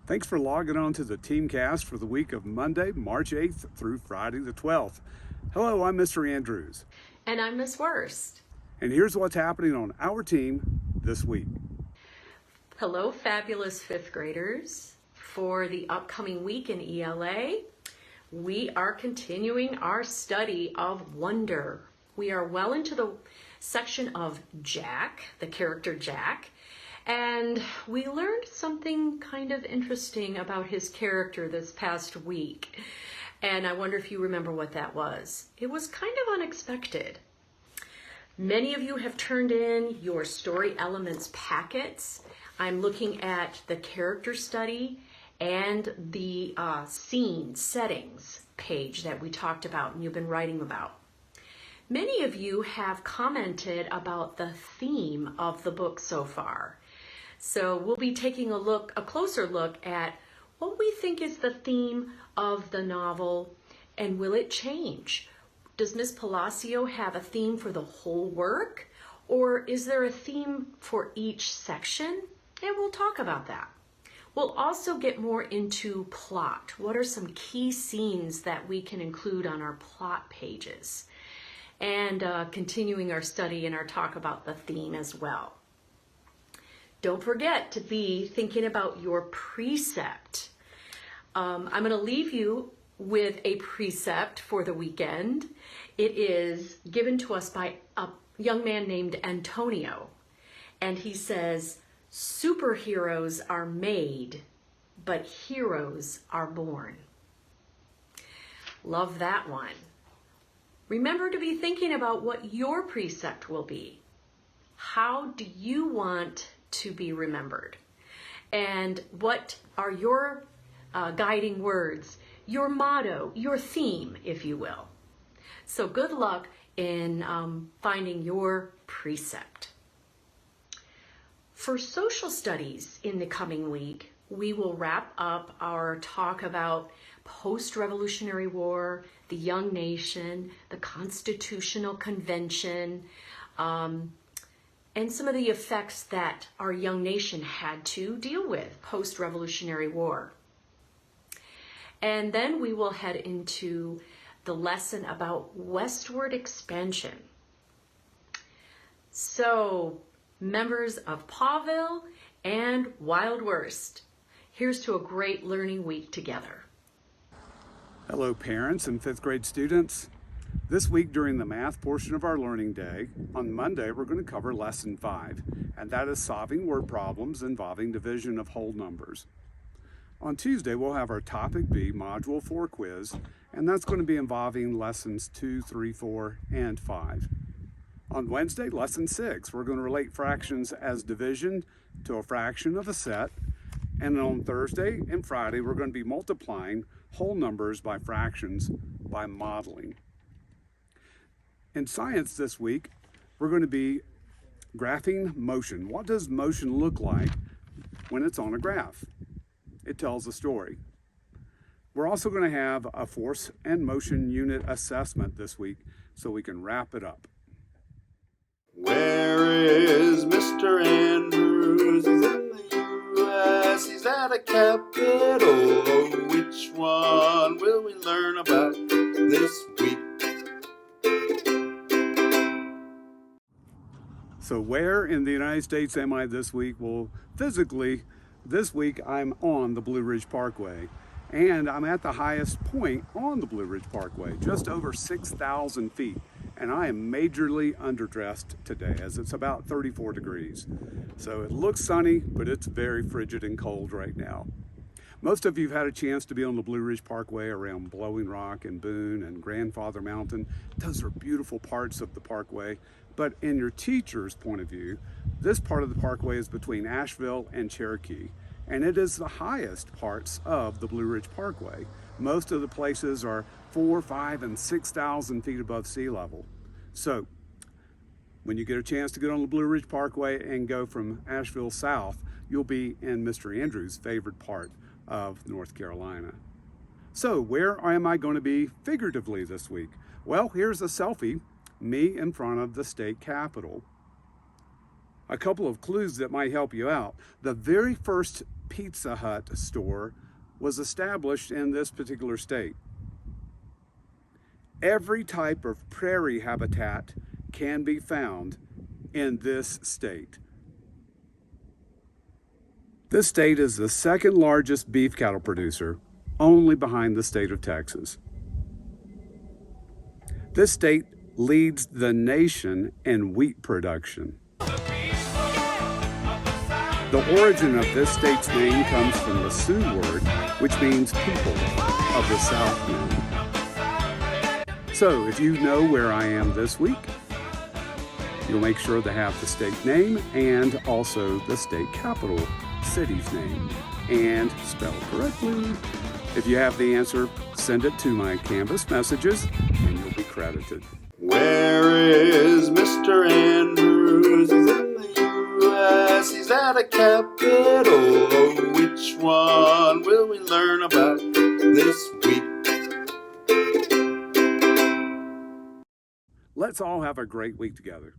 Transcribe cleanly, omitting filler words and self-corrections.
Thanks for logging on to the TeamCast for the week of Monday, March 8th through Friday the 12th. Hello, I'm Mr. Andrews. And I'm Miss Worst. And here's what's happening on our team this week. Hello, fabulous fifth graders. For the upcoming week in ELA, we are continuing our study of wonder. We are well into the section of Jack, the character Jack, and we learned something kind of interesting about his character this past week. And I wonder if you remember what that was. It was kind of unexpected. Many of you have turned in your story elements packets. I'm looking at the character study and the scene settings page that we talked about and you've been writing about. Many of you have commented about the theme of the book so far. So we'll be taking a closer look at what we think is the theme of the novel, and will it change? Does Ms. Palacio have a theme for the whole work, or is there a theme for each section? And we'll talk about that. We'll also get more into plot. What are some key scenes that we can include on our plot pages? And continuing our study and our talk about the theme as well. Don't forget to be thinking about your precept. I'm going to leave you with a precept for the weekend. It is given to us by a young man named Antonio. And he says, superheroes are made, but heroes are born. Love that one. Remember to be thinking about what your precept will be. How do you want to be remembered? And what are your guiding words, your motto, your theme, if you will? So good luck in finding your precept. For social studies in the coming week, we will wrap up our talk about post-Revolutionary War, the young nation, the Constitutional Convention, and some of the effects that our young nation had to deal with post-Revolutionary War. And then we will head into the lesson about westward expansion. So, members of Pawville and Wild Worst, here's to a great learning week together. Hello, parents and fifth grade students. This week during the math portion of our learning day, on Monday we're going to cover lesson 5, and that is solving word problems involving division of whole numbers. On Tuesday we'll have our topic B module 4 quiz, and that's going to be involving lessons 2, 3, 4, and 5. On Wednesday, lesson 6, we're going to relate fractions as division to a fraction of a set, and on Thursday and Friday we're going to be multiplying whole numbers by fractions by modeling. In science this week, we're going to be graphing motion. What does motion look like when it's on a graph? It tells a story. We're also going to have a force and motion unit assessment this week so we can wrap it up. Where is Mr. Andrews? He's in the U.S. He's at a capital. Oh, which one will we learn about this week? So where in the United States am I this week? Well, physically, this week I'm on the Blue Ridge Parkway, and I'm at the highest point on the Blue Ridge Parkway, just over 6,000 feet. And I am majorly underdressed today as it's about 34 degrees. So it looks sunny, but it's very frigid and cold right now. Most of you have had a chance to be on the Blue Ridge Parkway around Blowing Rock and Boone and Grandfather Mountain. Those are beautiful parts of the parkway. But in your teacher's point of view, this part of the parkway is between Asheville and Cherokee, and it is the highest parts of the Blue Ridge Parkway. Most of the places are 4, 5, and 6,000 feet above sea level. So when you get a chance to get on the Blue Ridge Parkway and go from Asheville south, you'll be in Mr. Andrews' favorite part of North Carolina. So where am I going to be figuratively this week? Well, here's a selfie, me in front of the state capitol. A couple of clues that might help you out. The very first Pizza Hut store was established in this particular state. Every type of prairie habitat can be found in this state. This state is the second largest beef cattle producer, only behind the state of Texas. This state leads the nation in wheat production. The origin of this state's name comes from the Sioux word, which means people of the Southland. So if you know where I am this week, you'll make sure to have the state name and also the state capital city's name and spelled correctly. If you have the answer, send it to my Canvas messages and you'll be credited. Where is Mr. Andrews? He's in the U.S. He's at a capital. Oh, which one will we learn about this week? Let's all have a great week together.